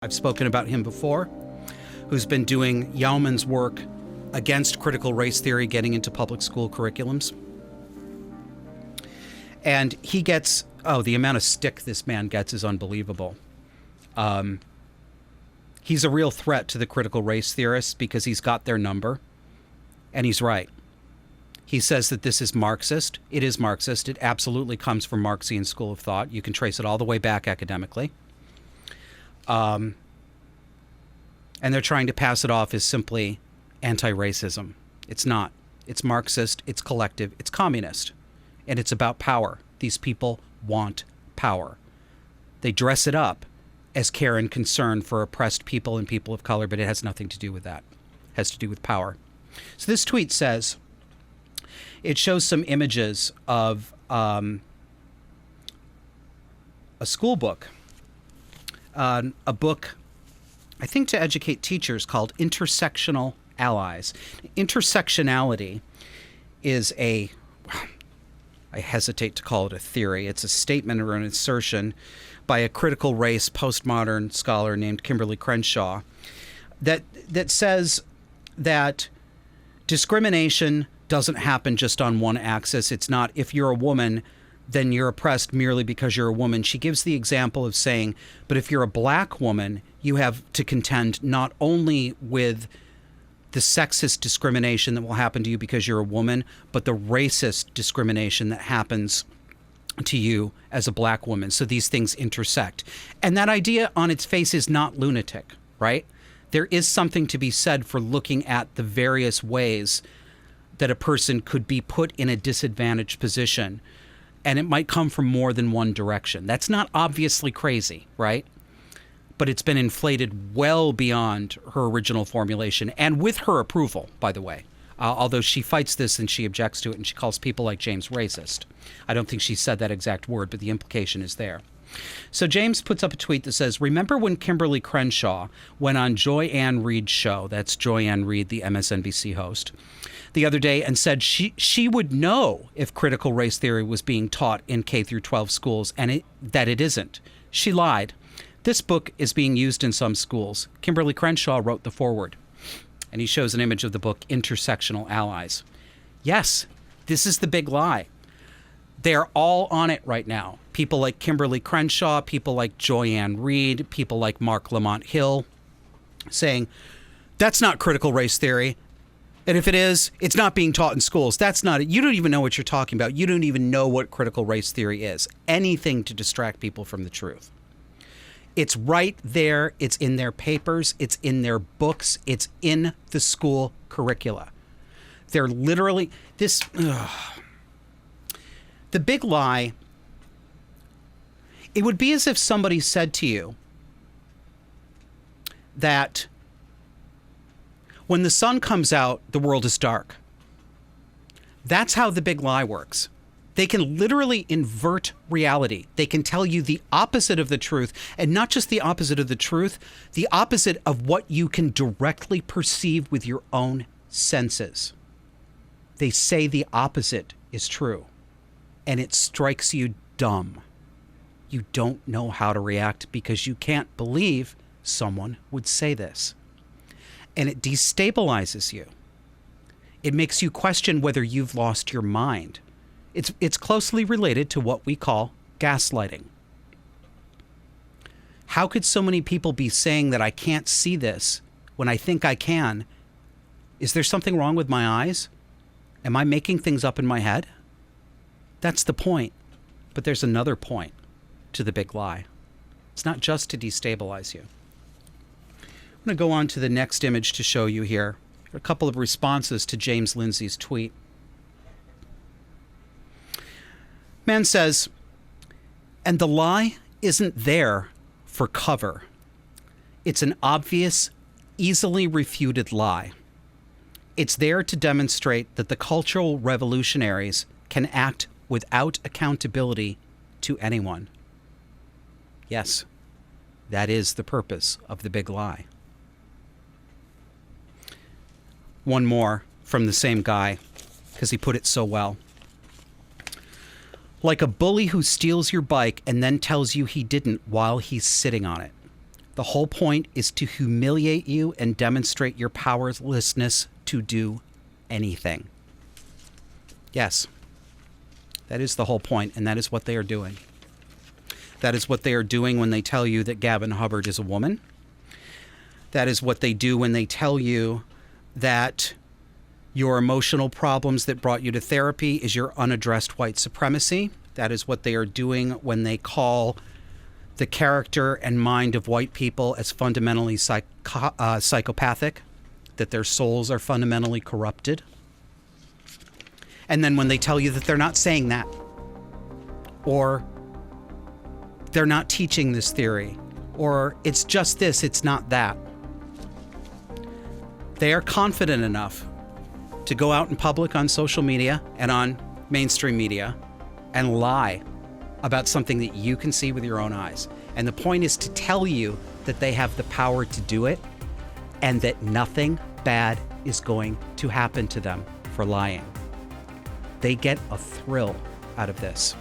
I've spoken about him before, who's been doing yeoman's work against critical race theory getting into public school curriculums. And he gets, the amount of stick this man gets is unbelievable. He's a real threat to the critical race theorists because he's got their number, and he's right. He says that this is Marxist. It is Marxist. It absolutely comes from Marxian school of thought. You can trace it all the way back academically. And they're trying to pass it off as simply anti-racism. It's not. It's Marxist, it's collective, it's communist, and it's about power. These people want power. They dress it up as care and concern for oppressed people and people of color, but it has nothing to do with that. It has to do with power. So this tweet says, it shows some images of a school book, a book, I think, to educate teachers called Intersectional Allies. Intersectionality is I hesitate to call it a theory. It's a statement or an assertion by a critical race postmodern scholar named Kimberly Crenshaw that says that discrimination doesn't happen just on one axis. It's not if you're a woman, then you're oppressed merely because you're a woman. She gives the example of saying, but if you're a black woman, you have to contend not only with the sexist discrimination that will happen to you because you're a woman, but the racist discrimination that happens to you as a black woman. So these things intersect. And that idea on its face is not lunatic, right? There is something to be said for looking at the various ways that a person could be put in a disadvantaged position, and it might come from more than one direction. That's not obviously crazy, right? But it's been inflated well beyond her original formulation, and with her approval, by the way. Although she fights this and she objects to it, and she calls people like James racist. I don't think she said that exact word, but the implication is there. So James puts up a tweet that says, remember when Kimberly Crenshaw went on Joy Ann Reid's show, that's Joy Ann Reid, the MSNBC host, the other day, and said she would know if critical race theory was being taught in K through 12 schools, and that it isn't. She lied. This book is being used in some schools. Kimberly Crenshaw wrote the foreword, and he shows an image of the book Intersectional Allies. Yes, this is the big lie. They're all on it right now. People like Kimberly Crenshaw, people like Joy Ann Reid, people like Mark Lamont Hill, saying, that's not critical race theory. And if it is, it's not being taught in schools. That's not it. You don't even know what you're talking about. You don't even know what critical race theory is. Anything to distract people from the truth. It's right there. It's in their papers. It's in their books. It's in the school curricula. They're literally this. The big lie. It would be as if somebody said to you that when the sun comes out, the world is dark. That's how the big lie works. They can literally invert reality. They can tell you the opposite of the truth, and not just the opposite of the truth, the opposite of what you can directly perceive with your own senses. They say the opposite is true, and it strikes you dumb. You don't know how to react because you can't believe someone would say this. And it destabilizes you. It makes you question whether you've lost your mind. It's closely related to what we call gaslighting. How could so many people be saying that I can't see this when I think I can? Is there something wrong with my eyes? Am I making things up in my head? That's the point. But there's another point to the big lie. It's not just to destabilize you. I'm going to go on to the next image to show you here. A couple of responses to James Lindsay's tweet. Man says, and the lie isn't there for cover. It's an obvious, easily refuted lie. It's there to demonstrate that the cultural revolutionaries can act without accountability to anyone. Yes, that is the purpose of the big lie. One more from the same guy, because he put it so well. Like a bully who steals your bike and then tells you he didn't while he's sitting on it. The whole point is to humiliate you and demonstrate your powerlessness to do anything. Yes, that is the whole point, and that is what they are doing. That is what they are doing when they tell you that Gavin Hubbard is a woman. That is what they do when they tell you that your emotional problems that brought you to therapy is your unaddressed white supremacy. That is what they are doing when they call the character and mind of white people as fundamentally psychopathic, that their souls are fundamentally corrupted. And then when they tell you that they're not saying that, or they're not teaching this theory, or it's just this, it's not that, they are confident enough to go out in public on social media and on mainstream media and lie about something that you can see with your own eyes. And the point is to tell you that they have the power to do it and that nothing bad is going to happen to them for lying. They get a thrill out of this.